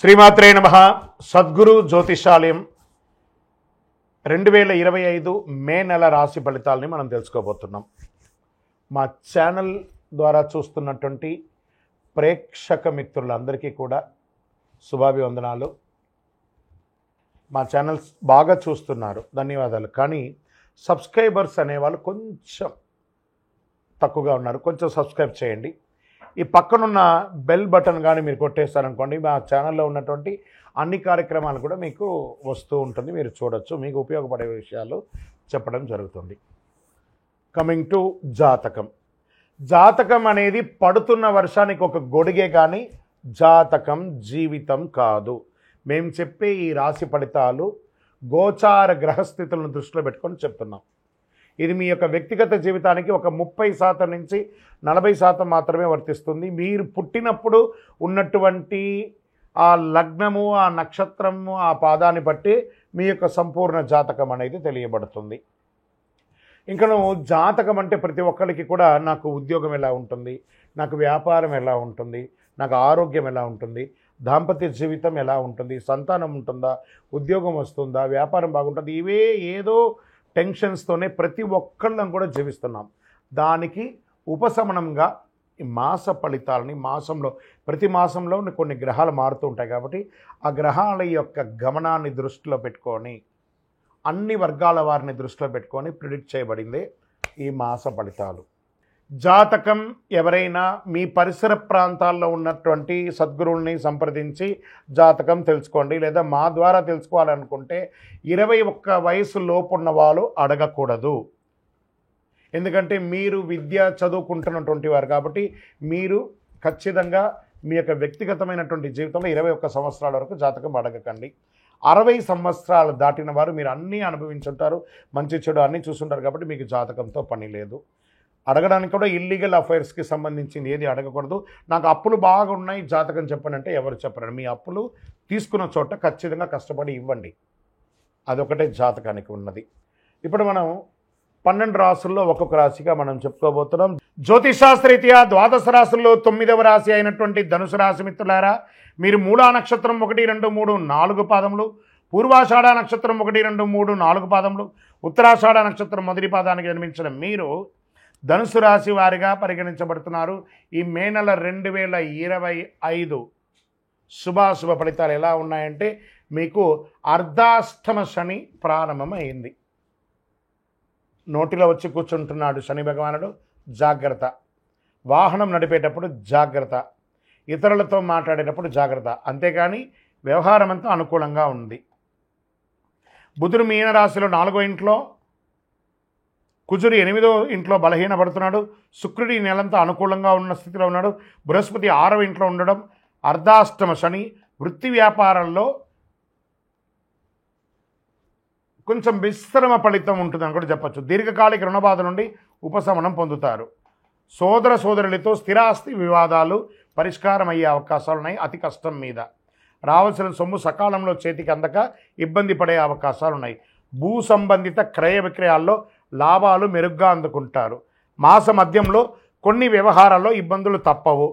శ్రీమాత్రే నమః. సద్గురు జ్యోతిషాలయం 2025 మే నెల రాశి ఫలితాలని మనం తెలుసుకోబోతున్నాం. మా ఛానల్ ద్వారా చూస్తున్నటువంటి ప్రేక్షక మిత్రులందరికీ కూడా శుభాభివందనాలు. మా ఛానల్స్ బాగా చూస్తున్నారు, ధన్యవాదాలు. కానీ సబ్స్క్రైబర్స్ అనేవాళ్ళు కొంచెం తక్కువగా ఉన్నారు. కొంచెం సబ్స్క్రైబ్ చేయండి. ఈ పక్కనున్న బెల్ బటన్ కానీ మీరు కొట్టేస్తారనుకోండి, మా ఛానల్లో ఉన్నటువంటి అన్ని కార్యక్రమాలు కూడా మీకు వస్తూ ఉంటుంది, మీరు చూడొచ్చు. మీకు ఉపయోగపడే విషయాలు చెప్పడం జరుగుతుంది. కమింగ్ టు జాతకం. జాతకం అనేది పడుతున్న వర్షానికి ఒక గొడుగే, కానీ జాతకం జీవితం కాదు. మేము చెప్పే ఈ రాశి ఫలితాలు గోచార గ్రహస్థితులను దృష్టిలో పెట్టుకొని చెప్తున్నాం. ఇది మీ యొక్క వ్యక్తిగత జీవితానికి ఒక 30% నుంచి 40% మాత్రమే వర్తిస్తుంది. మీరు పుట్టినప్పుడు ఉన్నటువంటి ఆ లగ్నము, ఆ నక్షత్రము, ఆ పాదాన్ని బట్టి మీ యొక్క సంపూర్ణ జాతకం అనేది తెలియబడుతుంది. ఇంకా జాతకం అంటే ప్రతి ఒక్కరికి కూడా నాకు ఉద్యోగం ఎలా ఉంటుంది, నాకు వ్యాపారం ఎలా ఉంటుంది, నాకు ఆరోగ్యం ఎలా ఉంటుంది, దాంపత్య జీవితం ఎలా ఉంటుంది, సంతానం ఉంటుందా, ఉద్యోగం వస్తుందా, వ్యాపారం బాగుంటుంది, ఇవే ఏదో టెన్షన్స్తోనే ప్రతి ఒక్కళ్ళం కూడా జీవిస్తున్నాం. దానికి ఉపశమనంగా ఈ మాస ఫలితాలని ప్రతి మాసంలో కొన్ని గ్రహాలు మారుతూ ఉంటాయి. కాబట్టి ఆ గ్రహాల యొక్క గమనాన్ని దృష్టిలో పెట్టుకొని, అన్ని వర్గాల వారిని దృష్టిలో పెట్టుకొని ప్రిడిక్ట్ చేయబడిందే ఈ మాస ఫలితాలు. జాతకం ఎవరైనా మీ పరిసర ప్రాంతాల్లో ఉన్నటువంటి సద్గురువుల్ని సంప్రదించి జాతకం తెలుసుకోండి. లేదా మా ద్వారా తెలుసుకోవాలనుకుంటే 21 వయసు లోపున్న వాళ్ళు అడగకూడదు. ఎందుకంటే మీరు విద్య చదువుకుంటున్నటువంటి వారు కాబట్టి మీరు ఖచ్చితంగా మీ యొక్క వ్యక్తిగతమైనటువంటి జీవితంలో 21 సంవత్సరాల వరకు జాతకం అడగకండి. 60 సంవత్సరాలు దాటిన వారు మీరు అన్నీ అనుభవించుంటారు, మంచి చెడు అన్నీ చూసుంటారు కాబట్టి మీకు జాతకంతో పని లేదు. అడగడానికి కూడా ఇల్లీగల్ అఫైర్స్కి సంబంధించింది ఏది అడగకూడదు. నాకు అప్పులు బాగా ఉన్నాయి, జాతకం చెప్పనంటే ఎవరు చెప్పరు. మీ అప్పులు తీసుకున్న చోట ఖచ్చితంగా కష్టపడి ఇవ్వండి. అదొకటే జాతకానికి ఉన్నది. ఇప్పుడు మనం 12 రాసుల్లో ఒక్కొక్క రాశిగా మనం చెప్పుకోబోతున్నాం. జ్యోతిషాస్త్రరీత్యా ద్వాదశ రాశుల్లో 9వ రాశి అయినటువంటి ధనుసు రాశి మిత్రులారా, మీరు మూలా నక్షత్రం 1, 2, 3, 4 పాదములు, పూర్వాషాఢ నక్షత్రం 1, 2, 3, 4 పాదములు, ఉత్తరాషాఢ నక్షత్రం మొదటి పాదానికి జన్మించిన మీరు ధనుసు రాశి వారిగా పరిగణించబడుతున్నారు. ఈ మే నెల 2025 శుభాశుభ ఫలితాలు ఎలా ఉన్నాయంటే, మీకు అర్ధాష్టమ శని ప్రారంభమైంది. నోటిలో వచ్చి కూర్చుంటున్నాడు శని భగవానుడు, జాగ్రత్త. వాహనం నడిపేటప్పుడు జాగ్రత్త, ఇతరులతో మాట్లాడేటప్పుడు జాగ్రత్త. అంతేకాని వ్యవహారం అంతా అనుకూలంగా ఉంది. బుధుడు మీనరాశిలో 4వ ఇంట్లో, కుజుడు 8వ ఇంట్లో బలహీనపడుతున్నాడు. శుక్రుడు ఈ నెలంతా అనుకూలంగా ఉన్న స్థితిలో ఉన్నాడు. బృహస్పతి 6వ ఇంట్లో ఉండడం, అర్ధాష్టమ శని. వృత్తి వ్యాపారాల్లో కొంచెం విశ్రమ ఫలితం ఉంటుందని కూడా చెప్పచ్చు. దీర్ఘకాలిక రుణబాధ నుండి ఉపశమనం పొందుతారు. సోదర సోదరులతో స్థిరాస్తి వివాదాలు పరిష్కారం అయ్యే అవకాశాలు ఉన్నాయి. అతి కష్టం మీద రావాల్సిన సొమ్ము సకాలంలో చేతికి అందక ఇబ్బంది పడే అవకాశాలు ఉన్నాయి. భూ సంబంధిత క్రయ విక్రయాల్లో లాభాలు మెరుగ్గా అందుకుంటారు. మాస మధ్యంలో కొన్ని వ్యవహారాల్లో ఇబ్బందులు తప్పవు.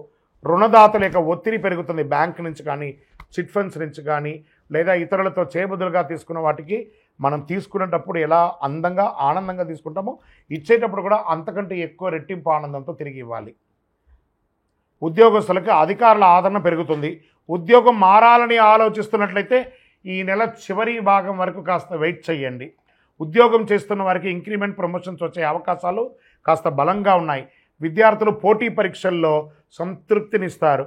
రుణదాతల యొక్క ఒత్తిడి పెరుగుతుంది. బ్యాంక్ నుంచి కానీ, చిట్ ఫండ్స్ నుంచి కానీ, లేదా ఇతరులతో చేబదులుగా తీసుకున్న వాటికి మనం తీసుకునేటప్పుడు ఎలా అందంగా ఆనందంగా తీసుకుంటామో, ఇచ్చేటప్పుడు కూడా అంతకంటే ఎక్కువ రెట్టింపు ఆనందంతో తిరిగి ఇవ్వాలి. ఉద్యోగస్తులకు అధికారుల ఆదరణ పెరుగుతుంది. ఉద్యోగం మారాలని ఆలోచిస్తున్నట్లయితే ఈ నెల చివరి భాగం వరకు కాస్త వెయిట్ చేయండి. ఉద్యోగం చేస్తున్న వారికి ఇంక్రిమెంట్, ప్రమోషన్స్ వచ్చే అవకాశాలు కాస్త బలంగా ఉన్నాయి. విద్యార్థులు పోటీ పరీక్షల్లో సంతృప్తినిస్తారు.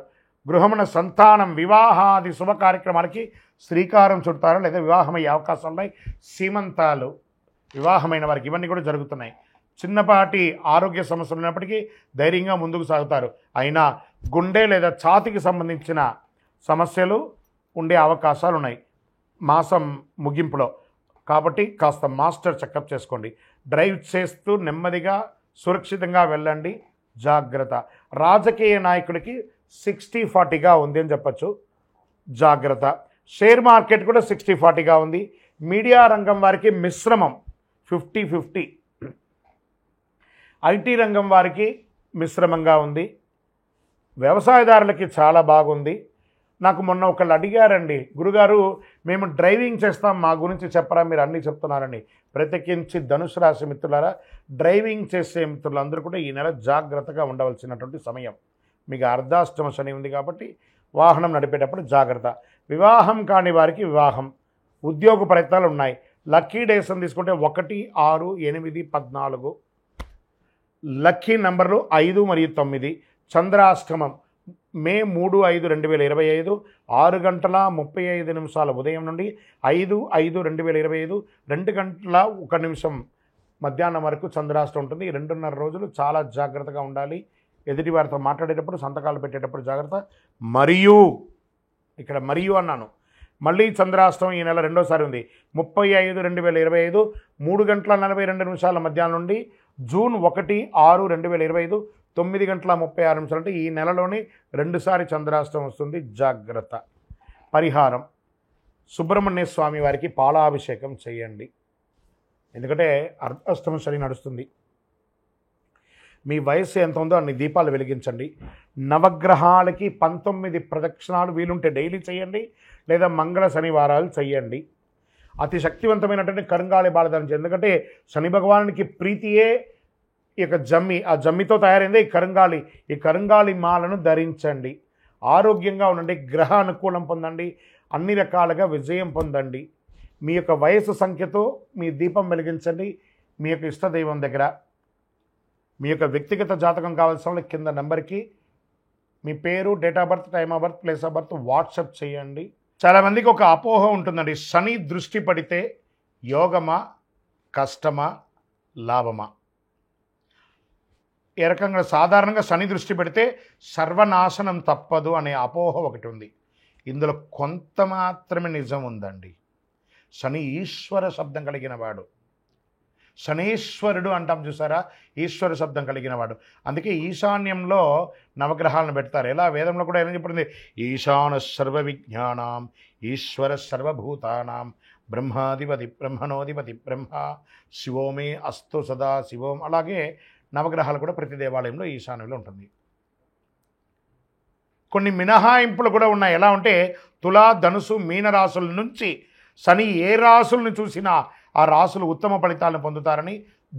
గృహమున సంతానం, వివాహాది శుభ కార్యక్రమాలకి శ్రీకారం చుడతారు, లేదా వివాహమయ్యే అవకాశాలు ఉన్నాయి. సీమంతాలు, వివాహమైన వారికి ఇవన్నీ కూడా జరుగుతున్నాయి. చిన్నపాటి ఆరోగ్య సమస్యలు ఉన్నప్పటికీ ధైర్యంగా ముందుకు సాగుతారు. అయినా గుండె లేదా ఛాతీకి సంబంధించిన సమస్యలు ఉండే అవకాశాలు ఉన్నాయి మాసం ముగింపులో. కాబట్టి కాస్త మాస్టర్ చెకప్ చేసుకోండి. డ్రైవ్ చేస్తూ నెమ్మదిగా సురక్షితంగా వెళ్ళండి, జాగ్రత్త. రాజకీయ నాయకుడికి 60-40గా ఉంది అని చెప్పచ్చు, జాగ్రత్త. షేర్ మార్కెట్ కూడా 60-40గా ఉంది. మీడియా రంగం వారికి మిశ్రమం 50-50. ఐటీ రంగం వారికి మిశ్రమంగా ఉంది. వ్యవసాయదారులకి చాలా బాగుంది. నాకు మొన్న ఒకళ్ళు అడిగారండి, గురుగారు మేము డ్రైవింగ్ చేస్తాం, మా గురించి చెప్పరా, మీరు అన్నీ చెప్తున్నారని. ప్రత్యేకించి ధనుసు రాశి మిత్రులారా, డ్రైవింగ్ చేసే మిత్రులందరూ కూడా ఈ నెల జాగ్రత్తగా ఉండవలసినటువంటి సమయం. మీకు అర్ధాష్టమ శని ఉంది కాబట్టి వాహనం నడిపేటప్పుడు జాగ్రత్త. వివాహం కాని వారికి వివాహం, ఉద్యోగ ప్రయత్నాలు ఉన్నాయి. లక్కీ డేస్ అని తీసుకుంటే 1, 6, 8, 14. లక్కీ నంబర్లు 5 మరియు 9. చంద్రాష్టమం మే 3, 5, 2025 6:35 ఉదయం నుండి 5, 5, 2025 2:01 మధ్యాహ్నం వరకు చంద్రాష్టం ఉంటుంది. 2.5 రోజులు చాలా జాగ్రత్తగా ఉండాలి. ఎదుటి వారితో మాట్లాడేటప్పుడు, సంతకాలు పెట్టేటప్పుడు జాగ్రత్త. మరియు ఇక్కడ మరియు అన్నాను, మళ్ళీ చంద్రాష్టమం ఈ నెల రెండోసారి ఉంది. 30, 5, 2025 3:42 మధ్యాహ్నం నుండి జూన్ 1, 6, 2025 9:36 అంటే ఈ నెలలోనే 2 సారి చంద్రాష్టమం వస్తుంది. జాగ్రత్త. పరిహారం, సుబ్రహ్మణ్య స్వామి వారికి పాలాభిషేకం చేయండి. ఎందుకంటే అర్ధాష్టమ శని నడుస్తుంది. మీ వయస్సు ఎంత ఉందో అన్ని దీపాలు వెలిగించండి. నవగ్రహాలకి 19 ప్రదక్షిణాలు వీలుంటే డైలీ చేయండి, లేదా మంగళ శనివారాలు చేయండి. అతి శక్తివంతమైనటువంటి కరుంగాళి బాల ధరించండి. ఎందుకంటే శని భగవానునికి ప్రీతియే ఈ యొక్క జమ్మి, ఆ జమ్మితో తయారైందే ఈ కరుంగాళి. ఈ కరుంగాళి మాలను ధరించండి. ఆరోగ్యంగా ఉండండి, గ్రహ అనుకూలం పొందండి, అన్ని రకాలుగా విజయం పొందండి. మీ యొక్క వయస్సు సంఖ్యతో మీ దీపం వెలిగించండి. మీ యొక్క ఇష్టదైవం దగ్గర మీ యొక్క వ్యక్తిగత జాతకం కావాల్సిన వాళ్ళు కింద నెంబర్కి మీ పేరు, date of birth, time of birth, place of birth WhatsApp చేయండి. చాలామందికి ఒక అపోహ ఉంటుందండి, శని దృష్టి పడితే యోగమా, కష్టమా, లాభమా? ఏ రకంగా సాధారణంగా శని దృష్టి పెడితే సర్వనాశనం తప్పదు అనే అపోహ ఒకటి ఉంది. ఇందులో కొంత మాత్రమే నిజం ఉందండి. శని ఈశ్వర శబ్దం కలిగిన వాడు, శనేశ్వరుడు అంటాం చూసారా, ఈశ్వర శబ్దం కలిగిన వాడు. అందుకే ఈశాన్యంలో నవగ్రహాలను పెడతారు. ఎలా వేదంలో కూడా ఏమని చెప్పింది, ఈశాన సర్వ విజ్ఞానం ఈశ్వర సర్వభూతానాం బ్రహ్మాధిపతి బ్రహ్మణోధిపతి బ్రహ్మ శివోమే అస్తు సదా శివోం. అలాగే నవగ్రహాలు కూడా ప్రతి దేవాలయంలో ఈశాన్యంలో ఉంటుంది. కొన్ని మినహాయింపులు కూడా ఉన్నాయి. ఎలా అంటే తులా, ధనుసు, మీన రాసుల నుంచి శని ఏ రాసులను చూసినా ఆ రాసులు ఉత్తమ ఫలితాలను పొందుతారని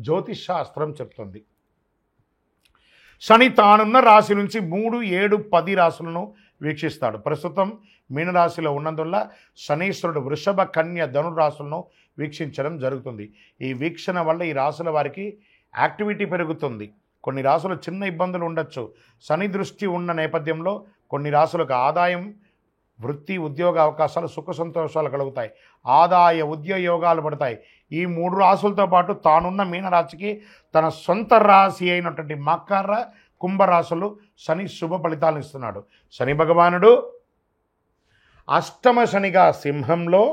జ్యోతిష్ శాస్త్రం చెప్తుంది. శని తానున్న రాశి నుంచి 3, 7, 10 రాశులను వీక్షిస్తాడు. ప్రస్తుతం మీనరాశిలో ఉన్నందువల్ల శనీశ్వరుడు వృషభ, కన్య, ధను రాశులను వీక్షించడం జరుగుతుంది. ఈ వీక్షణ వల్ల ఈ రాశుల వారికి యాక్టివిటీ పెరుగుతుంది. కొన్ని రాశులు చిన్న ఇబ్బందులు ఉండొచ్చు. శని దృష్టి ఉన్న నేపథ్యంలో కొన్ని రాశులకు ఆదాయం, వృత్తి, ఉద్యోగ అవకాశాలు, సుఖ సంతోషాలు కలుగుతాయి. ఆదాయ ఉద్యోగాలు పడతాయి. ఈ 3 రాశులతో పాటు తానున్న మీనరాశికి తన సొంత రాశి అయినటువంటి మకర, కుంభరాశులు శని శుభ ఫలితాలను ఇస్తున్నాడు. శని భగవానుడు అష్టమ శనిగా సింహంలో,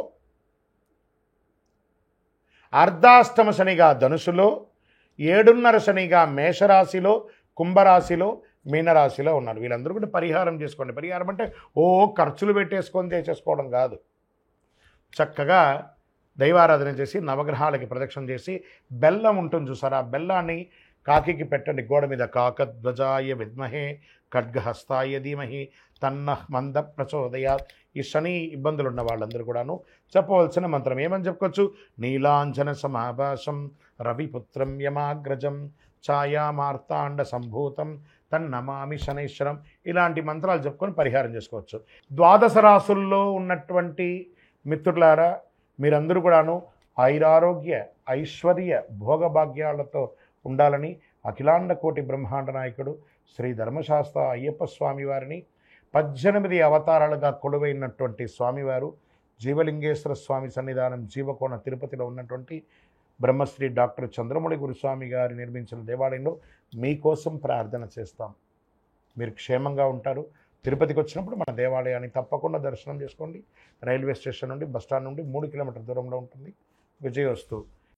అర్ధాష్టమ శనిగా ధనుసులో, 7.5 శనిగా మేషరాశిలో, కుంభరాశిలో, మీనరాశిలో ఉన్నారు. వీళ్ళందరూ కూడా పరిహారం చేసుకోండి. పరిహారం అంటే ఖర్చులు పెట్టేసుకొని చేసేసుకోవడం కాదు. చక్కగా దైవారాధన చేసి నవగ్రహాలకి ప్రదక్షిణ చేసి బెల్లం ఉంటుంది చూసారా, ఆ బెల్లాన్ని కాకికి పెట్టండి. గోడ మీద కాకధ్వజాయ విద్మహే ఖడ్గహస్తాయ ధీమహి తన్నః మంద ప్రచోదయాత్. ఈ శని ఇబ్బందులు ఉన్న వాళ్ళందరూ కూడాను చెప్పవలసిన మంత్రం ఏమని చెప్పుకోవచ్చు, నీలాంజన సమాభాసం రవిపుత్రం యమాగ్రజం ఛాయామార్తాండ సంభూతం తన్నమామి శనైశ్వరం. ఇలాంటి మంత్రాలు చెప్పుకొని పరిహారం చేసుకోవచ్చు. ద్వాదశ రాసుల్లో ఉన్నటువంటి మిత్రులారా, మీరందరూ కూడాను ఐరారోగ్య, ఐశ్వర్య, భోగభాగ్యాలతో ఉండాలని అఖిలాండ కోటి బ్రహ్మాండ నాయకుడు శ్రీ ధర్మశాస్త్ర అయ్యప్ప స్వామి వారిని 18 అవతారాలుగా కొలువైనటువంటి స్వామివారు జీవలింగేశ్వర స్వామి సన్నిధానం జీవకోణ తిరుపతిలో ఉన్నటువంటి బ్రహ్మశ్రీ డాక్టర్ చంద్రమౌళి గురుస్వామి గారు నిర్మించిన దేవాలయంలో మీకోసం ప్రార్థన చేస్తాం. మీరు క్షేమంగా ఉంటారు. తిరుపతికి వచ్చినప్పుడు మన దేవాలయాన్ని తప్పకుండా దర్శనం చేసుకోండి. రైల్వే స్టేషన్ నుండి, బస్టాండ్ నుండి 3 కిలోమీటర్ల దూరంలో ఉంటుంది. విజయోస్తు.